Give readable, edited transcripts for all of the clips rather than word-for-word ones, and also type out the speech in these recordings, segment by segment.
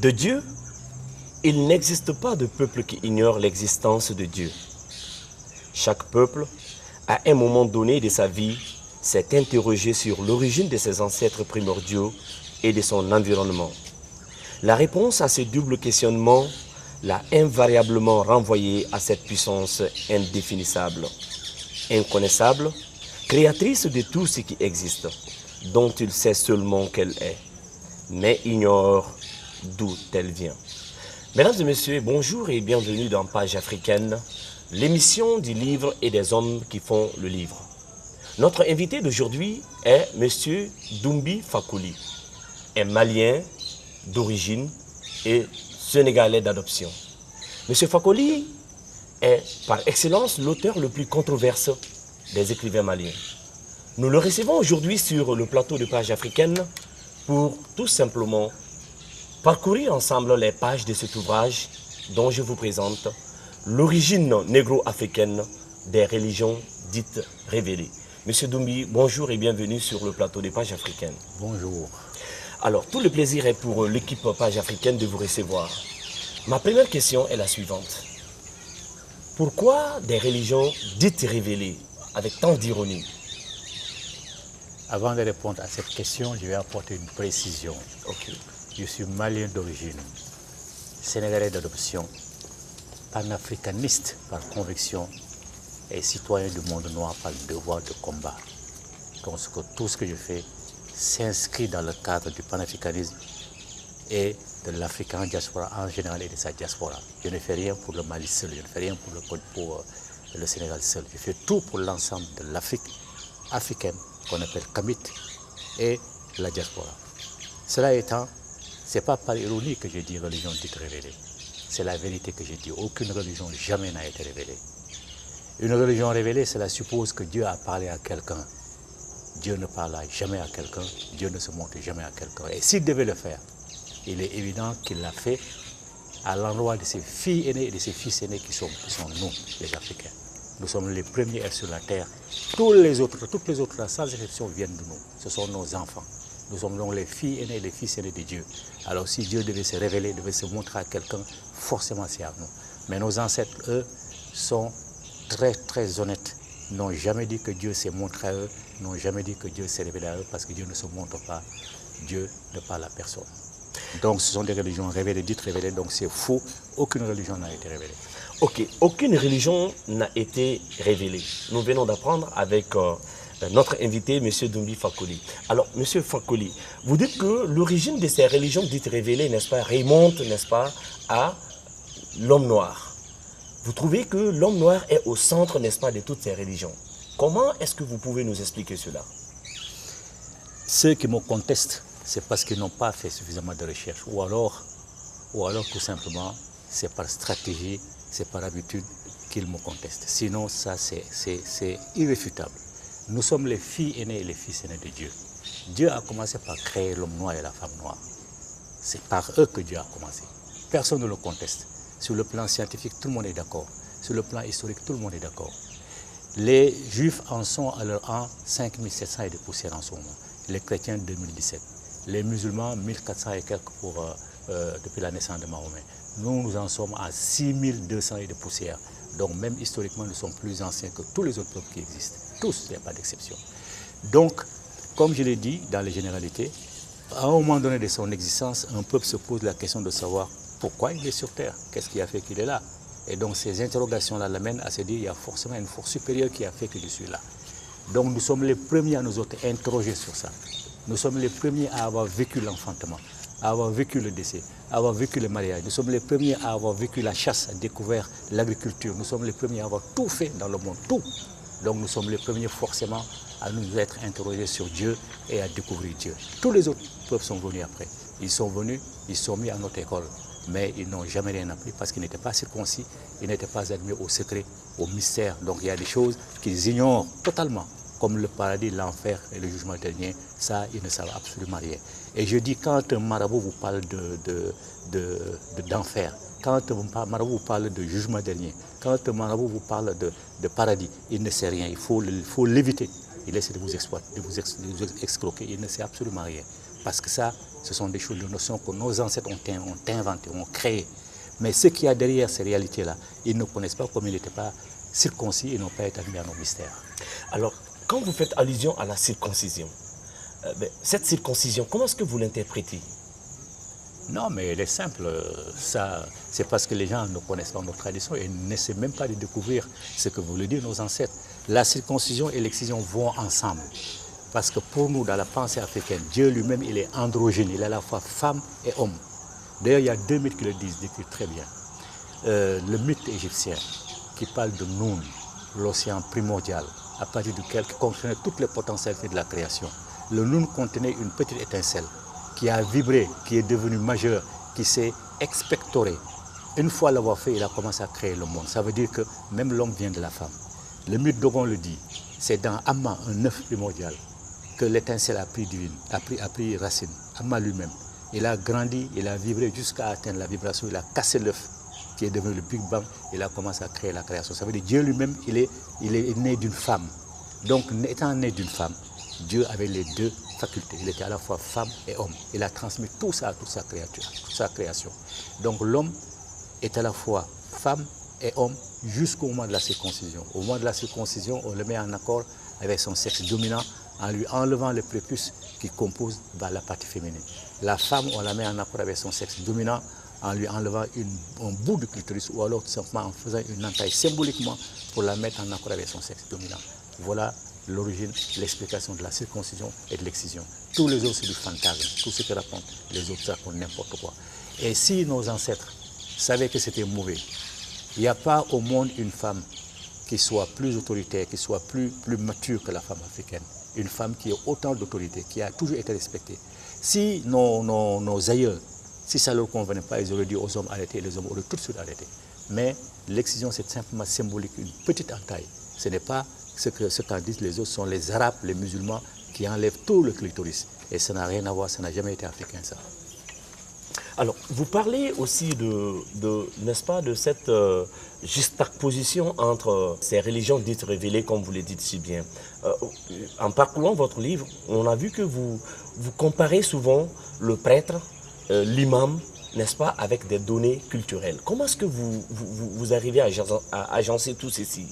De Dieu, il n'existe pas de peuple qui ignore l'existence de Dieu. Chaque peuple, à un moment donné de sa vie, s'est interrogé sur l'origine de ses ancêtres primordiaux et de son environnement. La réponse à ce double questionnement l'a invariablement renvoyé à cette puissance indéfinissable, inconnaissable, créatrice de tout ce qui existe, dont il sait seulement qu'elle est, mais ignore d'où elle vient. Mesdames et messieurs, bonjour et bienvenue dans Page africaine, l'émission du livre et des hommes qui font le livre. Notre invité d'aujourd'hui est M. Doumbi Fakoly, un Malien d'origine et Sénégalais d'adoption. M. Fakoly est par excellence l'auteur le plus controversé des écrivains maliens. Nous le recevons aujourd'hui sur le plateau de Page africaine pour tout simplement parcourir ensemble les pages de cet ouvrage dont je vous présente l'origine négro-africaine des religions dites révélées. Monsieur Doumbi, bonjour et bienvenue sur le plateau des Pages africaines. Bonjour. Alors, tout le plaisir est pour l'équipe Page africaine de vous recevoir. Ma première question est la suivante. Pourquoi des religions dites révélées avec tant d'ironie? Avant de répondre à cette question, je vais apporter une précision. Okay. Je suis malien d'origine, sénégalais d'adoption, panafricaniste par conviction et citoyen du monde noir par devoir de combat. Donc tout ce que je fais s'inscrit dans le cadre du panafricanisme et de l'Africain diaspora en général et de sa diaspora. Je ne fais rien pour le Mali seul, je ne fais rien pour le Sénégal seul. Je fais tout pour l'ensemble de l'Afrique africaine qu'on appelle Kamit et la diaspora. Cela étant, ce n'est pas par ironie que je dis religion dite révélée. C'est la vérité que je dis. Aucune religion jamais n'a été révélée. Une religion révélée, cela suppose que Dieu a parlé à quelqu'un. Dieu ne parle jamais à quelqu'un. Dieu ne se montre jamais à quelqu'un. Et s'il devait le faire, il est évident qu'il l'a fait à l'endroit de ses filles aînées et de ses fils aînés qui sont nous, les Africains. Nous sommes les premiers sur la terre. Toutes les autres, sans exception, viennent de nous. Ce sont nos enfants. Nous sommes donc les filles aînées et les fils aînés de Dieu. Alors si Dieu devait se révéler, devait se montrer à quelqu'un, forcément c'est à nous. Mais nos ancêtres, eux, sont très très honnêtes. N'ont jamais dit que Dieu s'est montré à eux, n'ont jamais dit que Dieu s'est révélé à eux, parce que Dieu ne se montre pas, Dieu ne parle à personne. Donc ce sont des religions révélées, dites révélées, donc c'est faux, aucune religion n'a été révélée. Ok, aucune religion n'a été révélée. Nous venons d'apprendre avec notre invité, M. Doumbi Fakoly. Alors, M. Fakoly, vous dites que l'origine de ces religions dites révélées, n'est-ce pas, remonte, n'est-ce pas, à l'homme noir. Vous trouvez que l'homme noir est au centre, n'est-ce pas, de toutes ces religions. Comment est-ce que vous pouvez nous expliquer cela? Ceux qui me contestent, c'est parce qu'ils n'ont pas fait suffisamment de recherche. Ou alors tout simplement, c'est par stratégie, c'est par habitude qu'ils me contestent. Sinon, ça, c'est irréfutable. Nous sommes les filles aînées et les fils aînés de Dieu. Dieu a commencé par créer l'homme noir et la femme noire. C'est par eux que Dieu a commencé. Personne ne le conteste. Sur le plan scientifique, tout le monde est d'accord. Sur le plan historique, tout le monde est d'accord. Les Juifs en sont à leur an 5700 et de poussière en ce moment. Les chrétiens 2017. Les musulmans 1400 et quelques depuis la naissance de Mahomet. Nous en sommes à 6200 et de poussière. Donc même historiquement, nous sommes plus anciens que tous les autres peuples qui existent. Tous, il n'y a pas d'exception. Donc, comme je l'ai dit dans les généralités, à un moment donné de son existence, un peuple se pose la question de savoir pourquoi il est sur Terre, qu'est-ce qui a fait qu'il est là. Et donc ces interrogations-là l'amènent à se dire qu'il y a forcément une force supérieure qui a fait que je suis là. Donc nous sommes les premiers à nous autres interroger sur ça. Nous sommes les premiers à avoir vécu l'enfantement, à avoir vécu le décès, à avoir vécu le mariage. Nous sommes les premiers à avoir vécu la chasse, à découvert l'agriculture. Nous sommes les premiers à avoir tout fait dans le monde, tout. Donc nous sommes les premiers forcément à nous être interrogés sur Dieu et à découvrir Dieu. Tous les autres peuples sont venus après. Ils sont venus, ils sont mis à notre école, mais ils n'ont jamais rien appris parce qu'ils n'étaient pas circoncis, ils n'étaient pas admis au secret, au mystère. Donc il y a des choses qu'ils ignorent totalement, comme le paradis, l'enfer et le jugement dernier. Ça, ils ne savent absolument rien. Et je dis, quand un marabout vous parle d'enfer, quand un marabout vous parle de jugement dernier, quand un marabout vous parle de paradis, il ne sait rien, il faut l'éviter. Il essaie de vous exploiter, de vous escroquer, il ne sait absolument rien. Parce que ça, ce sont des choses, des notions que nos ancêtres ont inventées, ont créées. Mais ce qu'il y a derrière ces réalités-là, ils ne connaissent pas, comme ils n'étaient pas circoncis, ils n'ont pas été admis à nos mystères. Alors, quand vous faites allusion à la circoncision, cette circoncision, comment est-ce que vous l'interprétez? Non, mais elle est simple. Ça, c'est parce que les gens ne connaissent pas nos traditions et n'essaient même pas de découvrir ce que voulaient dire nos ancêtres. La circoncision et l'excision vont ensemble. Parce que pour nous, dans la pensée africaine, Dieu lui-même, il est androgyne. Il est à la fois femme et homme. D'ailleurs, il y a deux mythes qui le disent, décrivent très bien. Le mythe égyptien qui parle de Noun, l'océan primordial, à partir duquel contenait toutes les potentialités de la création. Le Noun contenait une petite étincelle qui a vibré, qui est devenu majeur, qui s'est expectoré. Une fois l'avoir fait, il a commencé à créer le monde. Ça veut dire que même l'homme vient de la femme. Le mythe Dogon le dit, c'est dans Amma, un œuf primordial, que l'étincelle a pris racine. Amma lui-même, il a grandi, il a vibré jusqu'à atteindre la vibration, il a cassé l'œuf, qui est devenu le Big Bang, il a commencé à créer la création. Ça veut dire que Dieu lui-même, il est né d'une femme. Donc, étant né d'une femme, Dieu avait les deux facultés. Il était à la fois femme et homme. Il a transmis tout ça à toute sa création. Donc l'homme est à la fois femme et homme jusqu'au moment de la circoncision. Au moment de la circoncision, on le met en accord avec son sexe dominant en lui enlevant le prépuce qui compose la partie féminine. La femme, on la met en accord avec son sexe dominant en lui enlevant un bout du clitoris ou alors tout simplement en faisant une entaille symboliquement pour la mettre en accord avec son sexe dominant. Voilà l'origine, l'explication de la circoncision et de l'excision. Tous les autres, c'est du fantasme. Tout ce que racontent les autres, ça raconte n'importe quoi. Et si nos ancêtres savaient que c'était mauvais, il n'y a pas au monde une femme qui soit plus autoritaire, qui soit plus mature que la femme africaine. Une femme qui a autant d'autorité, qui a toujours été respectée. Si nos aïeux, si ça ne leur convenait pas, ils auraient dit aux hommes arrêtez, les hommes auraient tout de suite arrêté. Mais l'excision, c'est simplement symbolique, une petite entaille. Ce n'est pas ce qu'en disent les autres, sont les Arabes, les musulmans, qui enlèvent tout le clitoris. Et ça n'a rien à voir, ça n'a jamais été africain, ça. Alors, vous parlez aussi n'est-ce pas, de cette juxtaposition entre ces religions dites révélées, comme vous le dites si bien. En parcourant votre livre, on a vu que vous comparez souvent le prêtre, l'imam, n'est-ce pas, avec des données culturelles. Comment est-ce que vous arrivez à agencer tout ceci?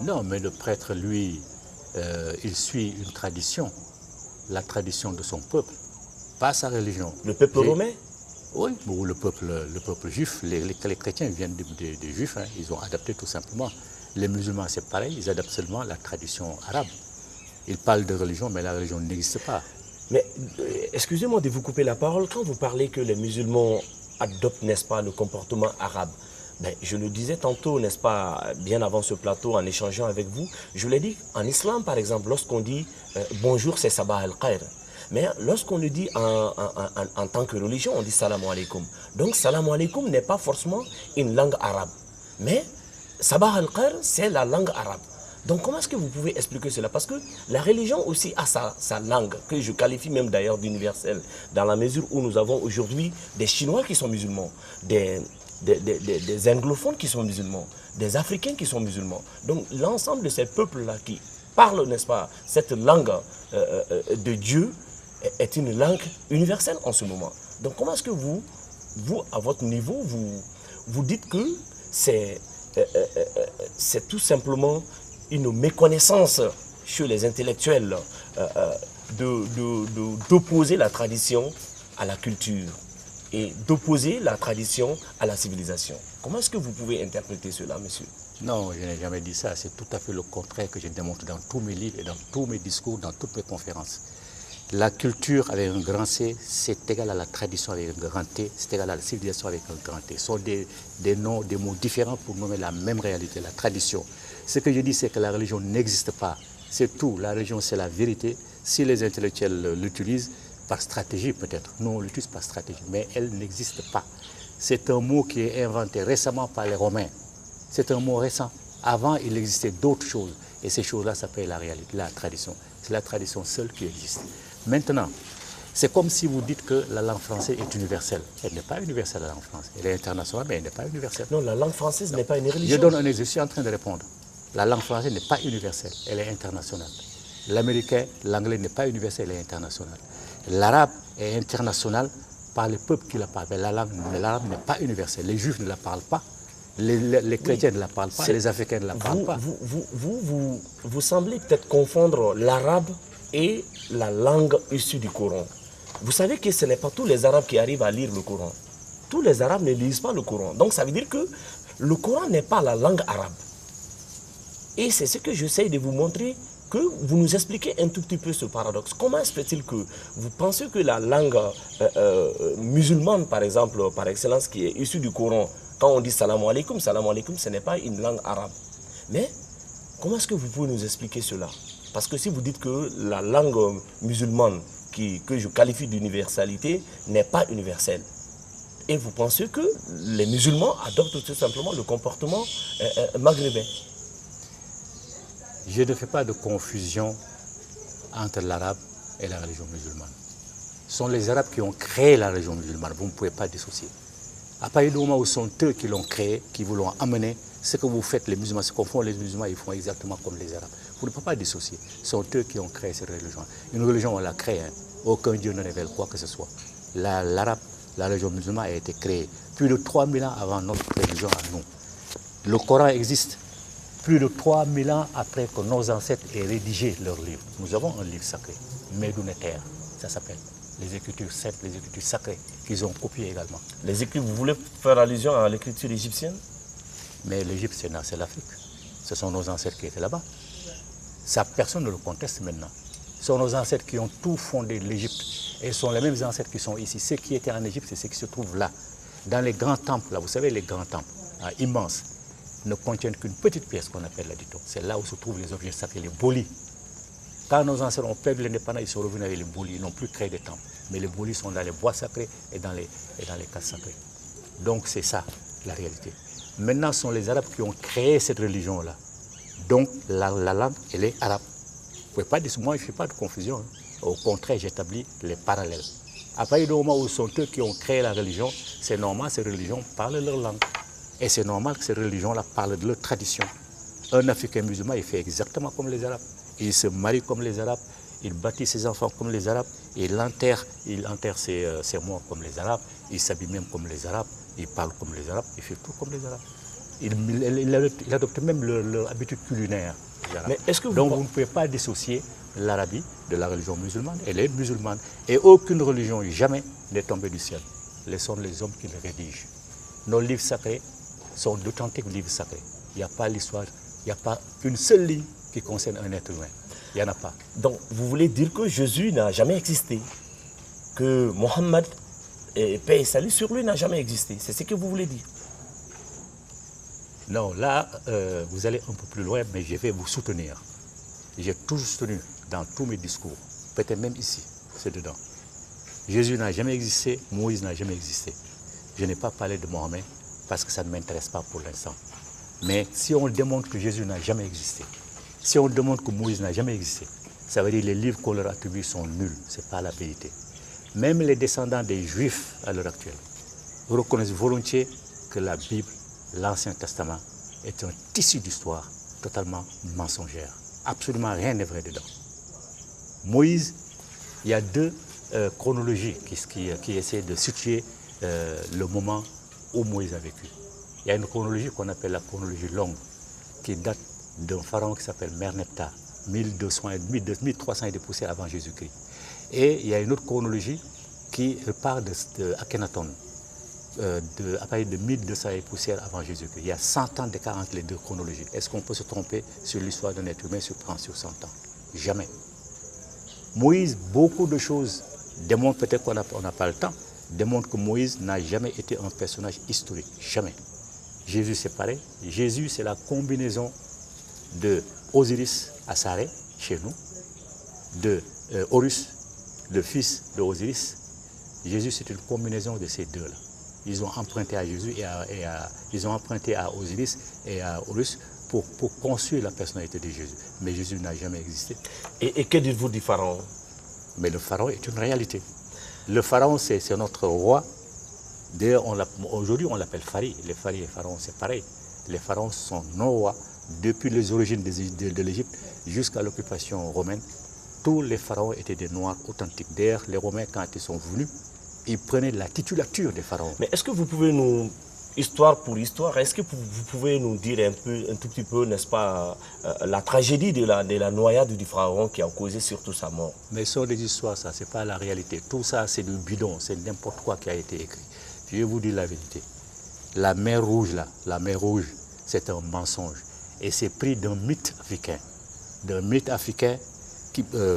Non, mais le prêtre, lui, il suit une tradition, la tradition de son peuple, pas sa religion. Le peuple romain? Oui, ou le peuple juif. Les chrétiens viennent des juifs, hein, ils ont adapté tout simplement. Les musulmans, c'est pareil, ils adaptent seulement la tradition arabe. Ils parlent de religion, mais la religion n'existe pas. Mais excusez-moi de vous couper la parole, quand vous parlez que les musulmans adoptent, n'est-ce pas, le comportement arabe, je le disais tantôt, n'est-ce pas, bien avant ce plateau, en échangeant avec vous, je l'ai dit, en islam par exemple, lorsqu'on dit bonjour, c'est sabah al-khair. Mais lorsqu'on le dit en tant que religion, on dit salam alaikum. Donc salam alaikum n'est pas forcément une langue arabe. Mais sabah al-khair, c'est la langue arabe. Donc comment est-ce que vous pouvez expliquer cela? Parce que la religion aussi a sa langue, que je qualifie même d'ailleurs d'universelle, dans la mesure où nous avons aujourd'hui des Chinois qui sont musulmans, des anglophones qui sont musulmans, des Africains qui sont musulmans. Donc l'ensemble de ces peuples-là qui parlent, n'est-ce pas, cette langue de Dieu est une langue universelle en ce moment. Donc comment est-ce que vous à votre niveau, vous dites que c'est tout simplement une méconnaissance chez les intellectuels d'opposer la tradition à la culture et d'opposer la tradition à la civilisation. Comment est-ce que vous pouvez interpréter cela, monsieur? Non, je n'ai jamais dit ça. C'est tout à fait le contraire que je démontre dans tous mes livres et dans tous mes discours, dans toutes mes conférences. La culture avec un grand C, c'est égal à la tradition avec un grand T, c'est égal à la civilisation avec un grand T. Ce sont des noms, des mots différents pour nommer la même réalité, la tradition. Ce que je dis, c'est que la religion n'existe pas. C'est tout. La religion, c'est la vérité. Si les intellectuels l'utilisent, par stratégie peut-être. Nous, on l'utilise par stratégie, mais elle n'existe pas. C'est un mot qui est inventé récemment par les Romains. C'est un mot récent. Avant, il existait d'autres choses. Et ces choses-là s'appellent la réalité, la tradition. C'est la tradition seule qui existe. Maintenant, c'est comme si vous dites que la langue française est universelle. Elle n'est pas universelle, la langue française. Elle est internationale, mais elle n'est pas universelle. Non, la langue française n'est pas une religion. Je donne un exemple, je suis en train de répondre. La langue française n'est pas universelle, elle est internationale. L'américain, l'anglais n'est pas universel, elle est internationale. L'arabe est international par les peuples qui la parlent. Mais l'arabe n'est pas universel. Les juifs ne la parlent pas. Les chrétiens ne la parlent pas. Les africains ne la parlent pas. Vous semblez peut-être confondre l'arabe et la langue issue du Coran. Vous savez que ce n'est pas tous les arabes qui arrivent à lire le Coran. Tous les arabes ne lisent pas le Coran. Donc ça veut dire que le Coran n'est pas la langue arabe. Et c'est ce que j'essaie de vous montrer, que vous nous expliquez un tout petit peu ce paradoxe. Comment se fait-il que vous pensez que la langue musulmane, par exemple, par excellence, qui est issue du Coran, quand on dit salam alaikum, ce n'est pas une langue arabe. Mais comment est-ce que vous pouvez nous expliquer cela? Parce que si vous dites que la langue musulmane, que je qualifie d'universalité, n'est pas universelle, et vous pensez que les musulmans adoptent tout simplement le comportement maghrébin. Je ne fais pas de confusion entre l'arabe et la religion musulmane. Ce sont les arabes qui ont créé la religion musulmane, vous ne pouvez pas dissocier. À partir du moment où ce sont eux qui l'ont créé, qui vous l'ont amené, ce que vous faites, les musulmans, ce qu'on fait les musulmans, ils font exactement comme les arabes. Vous ne pouvez pas dissocier. Ce sont eux qui ont créé cette religion. Une religion, on l'a créée. Hein. Aucun Dieu ne révèle quoi que ce soit. L'arabe, la religion musulmane a été créée plus de 3000 ans avant notre religion à nous. Le Coran existe plus de 3000 ans après que nos ancêtres aient rédigé leur livre. Nous avons un livre sacré, Médouneter, ça s'appelle. Les écritures saintes, les écritures sacrées, qu'ils ont copiées également. Les écritures, vous voulez faire allusion à l'écriture égyptienne? Mais l'Égypte, c'est l'Afrique. Ce sont nos ancêtres qui étaient là-bas. Ça, personne ne le conteste maintenant. Ce sont nos ancêtres qui ont tout fondé l'Égypte. Et ce sont les mêmes ancêtres qui sont ici. Ceux qui étaient en Égypte, c'est ceux qui se trouvent là. Dans les grands temples, là, vous savez, les grands temples, immenses, ne contiennent qu'une petite pièce qu'on appelle la dito. C'est là où se trouvent les objets sacrés, les bolis. Quand nos ancêtres ont perdu l'indépendance, ils sont revenus avec les bolis. Ils n'ont plus créé des temples. Mais les bolis sont dans les bois sacrés et dans les cases sacrées. Donc c'est ça, la réalité. Maintenant, ce sont les Arabes qui ont créé cette religion-là. Donc la langue, elle est arabe. Vous pouvez pas dire, moi, je ne fais pas de confusion. Hein. Au contraire, j'établis les parallèles. À partir du moment où ce sont eux qui ont créé la religion, c'est normal, ces religions parlent leur langue. Et c'est normal que ces religions-là parlent de leur tradition. Un Africain musulman, il fait exactement comme les Arabes. Il se marie comme les Arabes, il bâtit ses enfants comme les Arabes, il enterre ses morts comme les Arabes, il s'habille même comme les Arabes, il parle comme les Arabes, il fait tout comme les Arabes. Il adopte même leur habitude culinaire. Mais est-ce que Donc vous ne pouvez pas dissocier l'Arabie de la religion musulmane. Elle est musulmane. Et aucune religion jamais n'est tombée du ciel. Ce sont les hommes qui les rédigent. Nos livres sacrés sont d'authentiques livres sacrés. Il n'y a pas l'histoire, il n'y a pas une seule ligne qui concerne un être humain. Il n'y en a pas. Donc vous voulez dire que Jésus n'a jamais existé, que Mohammed, paix et salut sur lui, n'a jamais existé. C'est ce que vous voulez dire? Non, là, vous allez un peu plus loin, mais je vais vous soutenir. J'ai toujours soutenu dans tous mes discours, peut-être même ici, c'est dedans. Jésus n'a jamais existé, Moïse n'a jamais existé. Je n'ai pas parlé de Mohammed parce que ça ne m'intéresse pas pour l'instant. Mais si on démontre que Jésus n'a jamais existé, si on démontre que Moïse n'a jamais existé, ça veut dire que les livres qu'on leur attribue sont nuls, ce n'est pas la vérité. Même les descendants des Juifs à l'heure actuelle reconnaissent volontiers que la Bible, l'Ancien Testament, est un tissu d'histoire totalement mensongère. Absolument rien n'est vrai dedans. Moïse, il y a deux chronologies qui essaient de situer le moment où Moïse a vécu. Il y a une chronologie qu'on appelle la chronologie longue, qui date d'un pharaon qui s'appelle Merneptah, 1300 et des poussières avant Jésus-Christ. Et il y a une autre chronologie qui part de Akhenaton, à partir de 1200 et poussières avant Jésus-Christ. Il y a 100 ans d'écart entre les deux chronologies. Est-ce qu'on peut se tromper sur l'histoire d'un être humain sur 100 ans? Jamais. Moïse, beaucoup de choses démontrent, peut-être qu'on n'a pas le temps, démontrent que Moïse n'a jamais été un personnage historique. Jamais. Jésus, c'est pareil. Jésus, c'est la combinaison de Osiris Asaré, chez nous, de Horus, le fils de Osiris. Jésus, c'est une combinaison de ces deux-là. Ils ont emprunté à Jésus ils ont emprunté à Osiris et à Horus pour construire la personnalité de Jésus. Mais Jésus n'a jamais existé. Et que dites-vous du pharaon? Mais le pharaon est une réalité. Le pharaon, c'est notre roi. D'ailleurs, aujourd'hui, on l'appelle Phari. Les Phari et les pharaons, c'est pareil. Les pharaons sont nos rois depuis les origines de l'Égypte jusqu'à l'occupation romaine. tous les pharaons étaient des Noirs authentiques. D'ailleurs, les Romains, quand ils sont venus, ils prenaient la titulature des pharaons. Mais est-ce que vous pouvez nous, histoire pour histoire, est-ce que vous pouvez nous dire un tout petit peu, n'est-ce pas, la tragédie de la noyade du pharaon qui a causé surtout sa mort? Mais ce sont des histoires, ça, ce n'est pas la réalité. Tout ça, c'est du bidon, c'est n'importe quoi qui a été écrit. Je vais vous dire la vérité. La mer Rouge, là, la mer Rouge, c'est un mensonge. Et c'est pris d'un mythe africain. D'un mythe africain,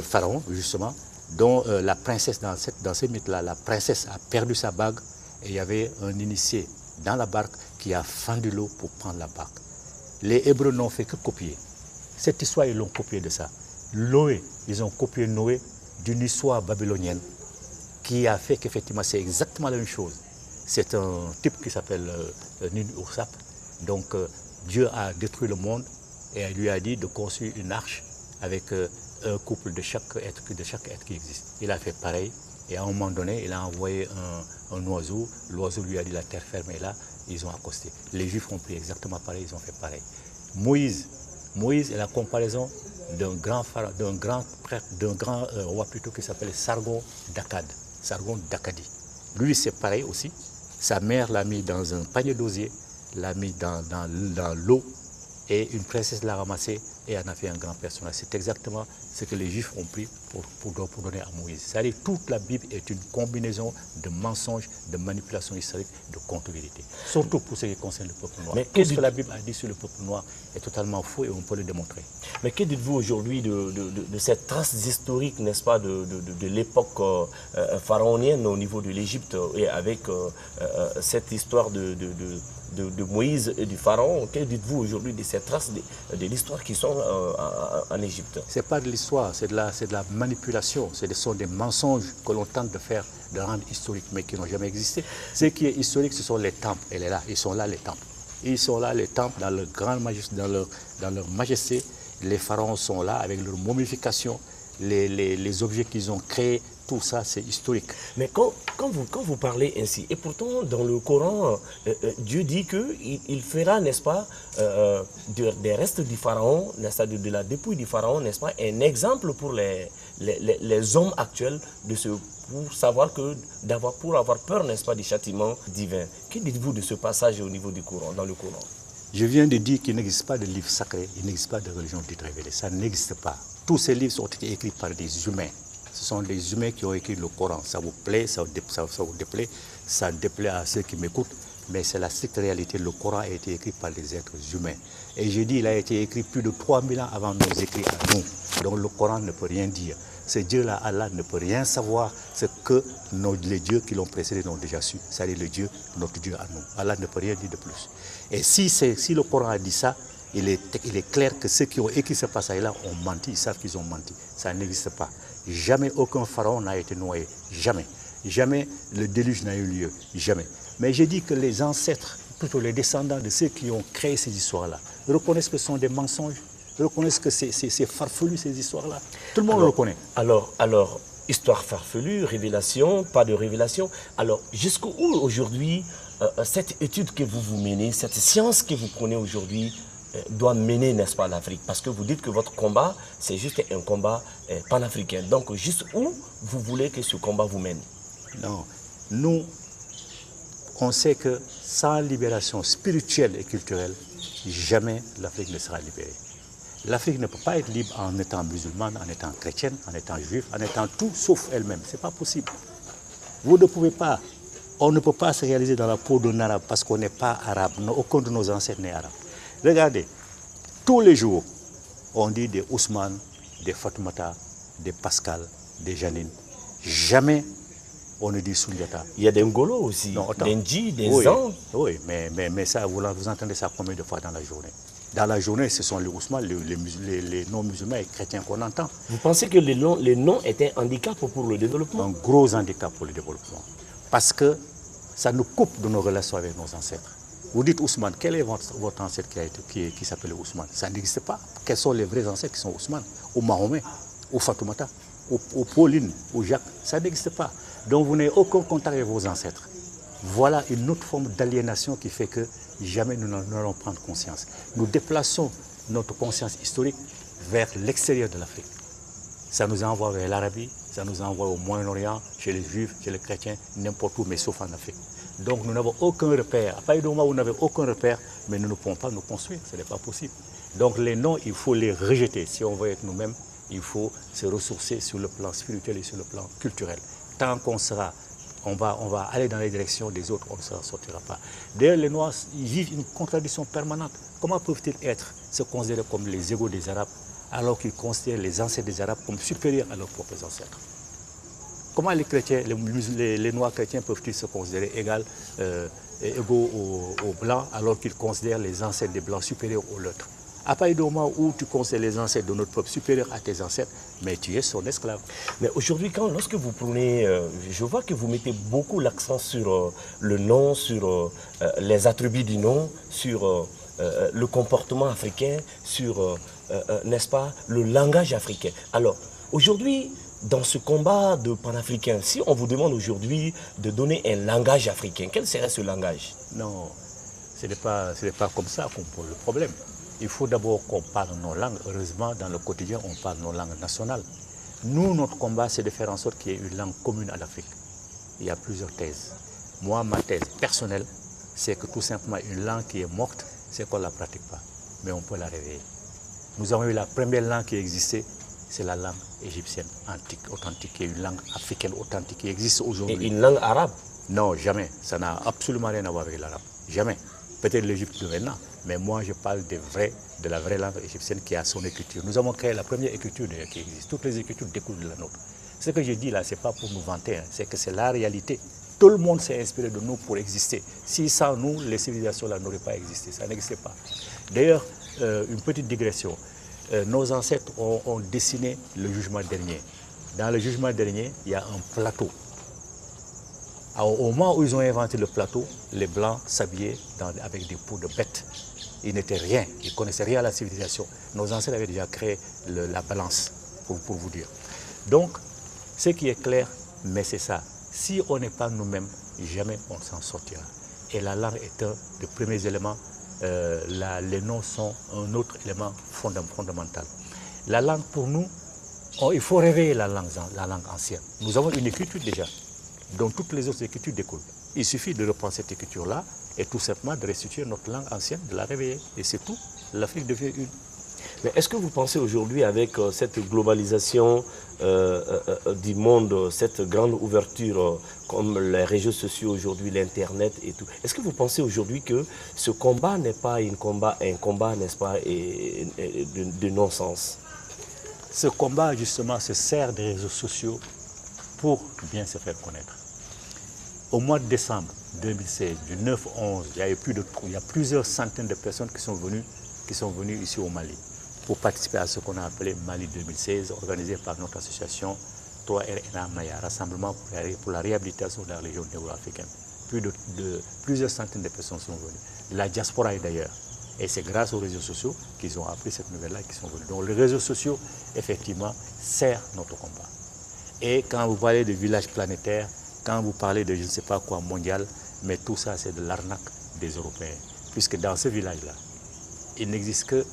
pharaon, justement, dont la princesse, dans ce mythe-là, la princesse a perdu sa bague et il y avait un initié dans la barque qui a fendu l'eau pour prendre la barque. Les Hébreux n'ont fait que copier. Cette histoire, ils l'ont copié de ça. Noé, ils ont copié Noé d'une histoire babylonienne qui a fait qu'effectivement c'est exactement la même chose. C'est un type qui s'appelle Nin-Ursap. Donc Dieu a détruit le monde et il lui a dit de construire une arche avec un couple de chaque être qui existe. Il a fait pareil et à un moment donné, il a envoyé un oiseau. L'oiseau lui a dit la terre ferme est là, ils ont accosté. Les Juifs ont pris exactement pareil, ils ont fait pareil. Moïse est la comparaison d'un grand roi plutôt qui s'appelle Sargon d'Akkadi. Lui, c'est pareil aussi. Sa mère l'a mis dans un panier d'osier, l'a mis dans l'eau et une princesse l'a ramassé et en a fait un grand personnage. C'est exactement ce que les Juifs ont pris pour donner à Moïse. C'est-à-dire que toute la Bible est une combinaison de mensonges, de manipulations historiques, de contre-vérités. Surtout pour ce qui concerne le peuple noir. Mais tout ce que la Bible a dit sur le peuple noir est totalement faux et on peut le démontrer. Mais que dites-vous aujourd'hui de cette trace historique, n'est-ce pas, de l'époque pharaonienne au niveau de l'Égypte et avec cette histoire de Moïse et du pharaon? Que dites-vous aujourd'hui de ces traces de l'histoire qui sont en Égypte? Ce n'est pas de l'histoire, c'est de la manipulation. Ce sont des mensonges que l'on tente de faire, de rendre historiques, mais qui n'ont jamais existé. Ce qui est historique, ce sont les temples. Elle est là, ils sont là les temples. Ils sont là les temples dans leur grande majesté, dans leur majesté. Les pharaons sont là avec leur momification, les objets qu'ils ont créés. Tout ça, c'est historique. Mais quand vous parlez ainsi, et pourtant dans le Coran, Dieu dit qu'il fera, n'est-ce pas, des restes du pharaon, n'est-ce pas, de la dépouille du pharaon, n'est-ce pas, un exemple pour les hommes actuels pour avoir peur, n'est-ce pas, du châtiment divin. Que dites-vous de ce passage au niveau du Coran, dans le Coran? Je viens de dire qu'il n'existe pas de livre sacré, il n'existe pas de religion dite révélée. Ça n'existe pas. Tous ces livres ont été écrits par des humains. Ce sont des humains qui ont écrit le Coran. Ça vous plaît, ça vous déplaît, ça déplaît à ceux qui m'écoutent, mais c'est la stricte réalité. Le Coran a été écrit par des êtres humains. Et je dis, il a été écrit plus de 3000 ans avant nos écrits à nous. Donc le Coran ne peut rien dire. Ce Dieu-là, Allah, ne peut rien savoir ce que les dieux qui l'ont précédé ont déjà su. C'est-à-dire le Dieu, notre Dieu à nous. Allah ne peut rien dire de plus. Et si le Coran a dit ça, il est clair que ceux qui ont écrit ce passage-là ont menti, ils savent qu'ils ont menti. Ça n'existe pas. Jamais aucun pharaon n'a été noyé. Jamais. Jamais le déluge n'a eu lieu. Jamais. Mais j'ai dit que les ancêtres, plutôt les descendants de ceux qui ont créé ces histoires-là, reconnaissent que ce sont des mensonges, reconnaissent que c'est farfelu ces histoires-là. Tout le monde le reconnaît. Alors, histoire farfelue, révélation, pas de révélation. Alors, jusqu'où aujourd'hui cette étude que vous menez, cette science que vous prenez aujourd'hui, doit mener, n'est-ce pas, l'Afrique? Parce que vous dites que votre combat, c'est juste un combat panafricain. Donc, juste où vous voulez que ce combat vous mène? Non. Nous, on sait que sans libération spirituelle et culturelle, jamais l'Afrique ne sera libérée. L'Afrique ne peut pas être libre en étant musulmane, en étant chrétienne, en étant juif, en étant tout sauf elle-même. Ce n'est pas possible. Vous ne pouvez pas. On ne peut pas se réaliser dans la peau d'un arabe parce qu'on n'est pas arabe. Aucun de nos ancêtres n'est arabe. Regardez, tous les jours, on dit des Ousmane, des Fatoumata, des Pascal, des Janine. Jamais on ne dit Soundiata. Il y a des Ngolo aussi, des Ndji, des Zan. Oui, mais ça, vous entendez ça combien de fois dans la journée? Dans la journée, ce sont les Ousmane, les non-musulmans et chrétiens qu'on entend. Vous pensez que les noms étaient un handicap pour le développement? Un gros handicap pour le développement. Parce que ça nous coupe de nos relations avec nos ancêtres. Vous dites Ousmane, quel est votre ancêtre qui s'appelle Ousmane? Ça n'existe pas. Quels sont les vrais ancêtres qui sont Ousmane, ou Mahomet, ou Fatoumata, ou Pauline, ou Jacques? Ça n'existe pas. Donc vous n'avez aucun contact avec vos ancêtres. Voilà une autre forme d'aliénation qui fait que jamais nous n'allons prendre conscience. Nous déplaçons notre conscience historique vers l'extérieur de l'Afrique. Ça nous envoie vers l'Arabie, ça nous envoie au Moyen-Orient, chez les Juifs, chez les chrétiens, n'importe où, mais sauf en Afrique. Donc nous n'avons aucun repère. À partir du moment où vous n'avez aucun repère, mais nous ne pouvons pas nous construire, ce n'est pas possible. Donc les noms, il faut les rejeter. Si on veut être nous-mêmes, il faut se ressourcer sur le plan spirituel et sur le plan culturel. Tant qu'on sera, on va aller dans les directions des autres, on ne s'en sortira pas. D'ailleurs, les Noirs, ils vivent une contradiction permanente. Comment peuvent-ils se considérer comme les égaux des Arabes, alors qu'ils considèrent les ancêtres des Arabes comme supérieurs à leurs propres ancêtres? Comment les chrétiens, les Noirs chrétiens peuvent-ils se considérer égaux aux Blancs, alors qu'ils considèrent les ancêtres des Blancs supérieurs aux leurs? À partir du moment où tu considères les ancêtres de notre peuple supérieurs à tes ancêtres, mais tu es son esclave. Mais aujourd'hui, lorsque vous prenez, je vois que vous mettez beaucoup l'accent sur le nom, sur les attributs du nom, sur le comportement africain, sur, n'est-ce pas, le langage africain. Alors, aujourd'hui, dans ce combat de panafricain, si on vous demande aujourd'hui de donner un langage africain, quel serait ce langage? Non, ce n'est pas comme ça qu'on pose le problème. Il faut d'abord qu'on parle nos langues. Heureusement, dans le quotidien, on parle nos langues nationales. Nous, notre combat, c'est de faire en sorte qu'il y ait une langue commune à l'Afrique. Il y a plusieurs thèses. Moi, ma thèse personnelle, c'est que tout simplement, une langue qui est morte, c'est qu'on ne la pratique pas. Mais on peut la réveiller. Nous avons eu la première langue qui existait, c'est la langue égyptienne antique, authentique, qui est une langue africaine authentique qui existe aujourd'hui. Et une langue arabe? Non, jamais. Ça n'a absolument rien à voir avec l'arabe. Jamais. Peut-être l'Égypte de maintenant, mais moi je parle de la vraie langue égyptienne qui a son écriture. Nous avons créé la première écriture qui existe. Toutes les écritures découlent de la nôtre. Ce que je dis là, ce n'est pas pour nous vanter, hein, c'est que c'est la réalité. Tout le monde s'est inspiré de nous pour exister. Si sans nous, les civilisations là n'auraient pas existé. Ça n'existait pas. D'ailleurs, une petite digression. Nos ancêtres ont dessiné le jugement dernier. Dans le jugement dernier, il y a un plateau. Alors, au moment où ils ont inventé le plateau, les Blancs s'habillaient avec des peaux de bêtes. Ils n'étaient rien, ils ne connaissaient rien à la civilisation. Nos ancêtres avaient déjà créé la balance, pour vous dire. Donc, ce qui est clair, mais c'est ça. Si on n'est pas nous-mêmes, jamais on s'en sortira. Et la langue est un des premiers éléments. Les noms sont un autre élément fondamental. La langue, pour nous, il faut réveiller la langue ancienne. Nous avons une écriture déjà, dont toutes les autres écritures découlent. Il suffit de reprendre cette écriture-là et tout simplement de restituer notre langue ancienne, de la réveiller. Et c'est tout. L'Afrique devient une. Mais est-ce que vous pensez aujourd'hui, avec cette globalisation du monde, cette grande ouverture, comme les réseaux sociaux aujourd'hui, l'Internet et tout, est-ce que vous pensez aujourd'hui que ce combat n'est pas un combat, n'est-ce pas, de non-sens? Ce combat, justement, se sert des réseaux sociaux pour bien se faire connaître. Au mois de décembre 2016, du 9 au 11, il y a plusieurs centaines de personnes qui sont venues ici au Mali pour participer à ce qu'on a appelé Mali 2016, organisé par notre association 3RNA Maya, Rassemblement pour la réhabilitation de la région néo-africaine. Plusieurs centaines de personnes sont venues. La diaspora d'ailleurs. Et c'est grâce aux réseaux sociaux qu'ils ont appris cette nouvelle-là et qu'ils sont venus. Donc les réseaux sociaux, effectivement, servent notre combat. Et quand vous parlez de village planétaire, quand vous parlez de je ne sais pas quoi mondial, mais tout ça c'est de l'arnaque des Européens. Puisque dans ce village-là, il n'existe que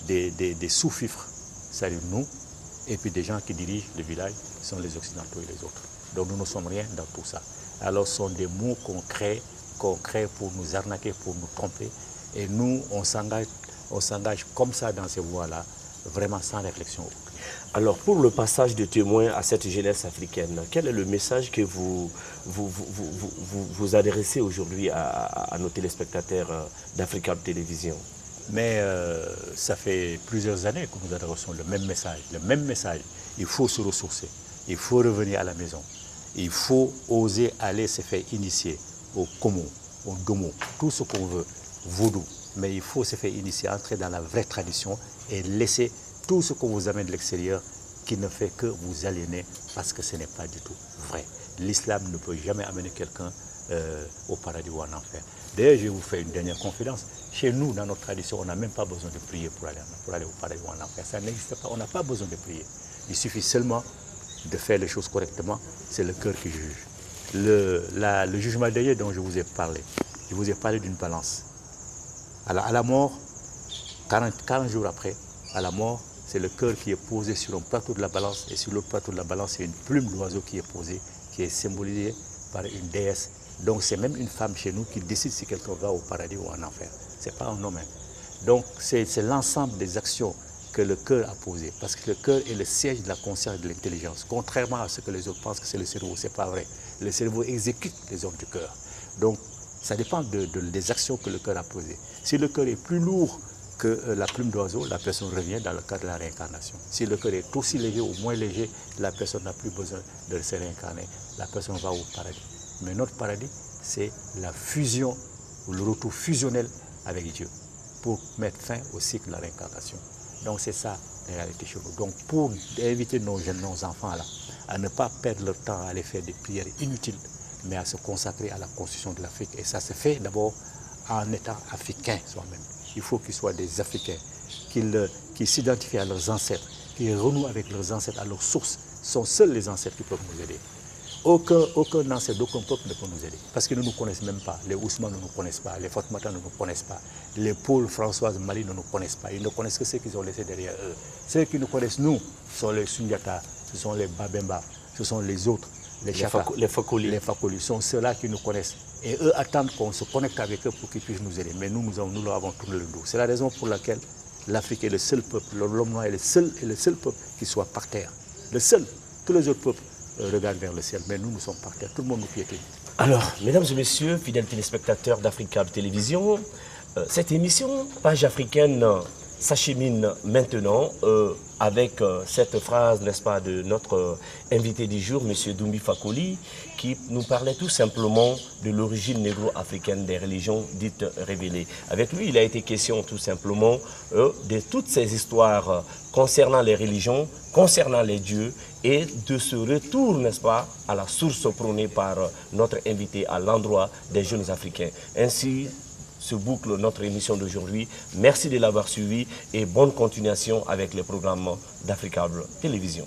des sous-fifres, c'est-à-dire nous, et puis des gens qui dirigent le village, sont les Occidentaux et les autres. Donc nous ne sommes rien dans tout ça. Alors ce sont des mots qu'on crée pour nous arnaquer, pour nous tromper. Et nous, on s'engage comme ça dans ces voies-là, vraiment sans réflexion. Alors, pour le passage de témoin à cette jeunesse africaine, quel est le message que vous adressez aujourd'hui à nos téléspectateurs d'Africa Télévision? Mais ça fait plusieurs années que nous adressons le même message. Le même message. Il faut se ressourcer. Il faut revenir à la maison. Il faut oser aller se faire initier au Komo, au Domo, tout ce qu'on veut. Vaudou, mais il faut se faire initier, entrer dans la vraie tradition et laisser tout ce qu'on vous amène de l'extérieur qui ne fait que vous aliéner parce que ce n'est pas du tout vrai. L'islam ne peut jamais amener quelqu'un au paradis ou en enfer. D'ailleurs, je vous fais une dernière confidence. Chez nous, dans notre tradition, on n'a même pas besoin de prier pour aller au paradis ou en enfer. Ça n'existe pas. On n'a pas besoin de prier. Il suffit seulement de faire les choses correctement. C'est le cœur qui juge. Le jugement dernier dont je vous ai parlé d'une balance. À la mort, 40 jours après, à la mort, c'est le cœur qui est posé sur un plateau de la balance, et sur l'autre plateau de la balance, c'est une plume d'oiseau qui est posée, qui est symbolisée par une déesse. Donc c'est même une femme chez nous qui décide si quelqu'un va au paradis ou en enfer. Ce n'est pas un homme. Donc c'est l'ensemble des actions que le cœur a posées, parce que le cœur est le siège de la conscience et de l'intelligence. Contrairement à ce que les autres pensent que c'est le cerveau, ce n'est pas vrai. Le cerveau exécute les ordres du cœur. Donc ça dépend des actions que le cœur a posées. Si le cœur est plus lourd que la plume d'oiseau, la personne revient dans le cadre de la réincarnation. Si le cœur est aussi léger ou moins léger, la personne n'a plus besoin de se réincarner. La personne va au paradis. Mais notre paradis, c'est la fusion ou le retour fusionnel avec Dieu pour mettre fin au cycle de la réincarnation. Donc c'est ça la réalité chez nous. Donc pour inviter nos jeunes, nos enfants là, à ne pas perdre leur temps à aller faire des prières inutiles, mais à se consacrer à la construction de l'Afrique. Et ça se fait d'abord en étant africain soi-même. Il faut qu'ils soient des Africains, qu'ils s'identifient à leurs ancêtres, qu'ils renouent avec leurs ancêtres, à leurs sources. Ce sont seuls les ancêtres qui peuvent nous aider. Aucun ancêtre d'aucun peuple ne peut nous aider. Parce qu'ils ne nous connaissent même pas. Les Ousmane ne nous connaissent pas. Les Fatmata ne nous connaissent pas. Les Paul, Françoise, Marie ne nous connaissent pas. Ils ne connaissent que ceux qu'ils ont laissés derrière eux. Ceux qui nous connaissent, nous, sont les Sunyata, ce sont les Babemba, ce sont les autres, les Chaka, les Fakoli. Ce sont ceux-là qui nous connaissent. Et eux attendent qu'on se connecte avec eux pour qu'ils puissent nous aider. Mais nous leur avons tourné le dos. C'est la raison pour laquelle l'Afrique est le seul peuple, l'homme noir est le seul peuple qui soit par terre. Le seul. Tous les autres peuples regardent vers le ciel, mais nous sommes par terre. Tout le monde nous piétine. Alors, mesdames et messieurs, fidèles téléspectateurs d'Africa Télévision, cette émission, Page africaine, s'achemine maintenant avec cette phrase, n'est-ce pas, de notre invité du jour, M. Doumbi Fakoli, qui nous parlait tout simplement de l'origine négro-africaine des religions dites révélées. Avec lui, il a été question tout simplement de toutes ces histoires concernant les religions, concernant les dieux, et de ce retour, n'est-ce pas, à la source prônée par notre invité à l'endroit des jeunes Africains. Ainsi se boucle notre émission d'aujourd'hui. Merci de l'avoir suivi et bonne continuation avec les programmes d'Africable Télévision.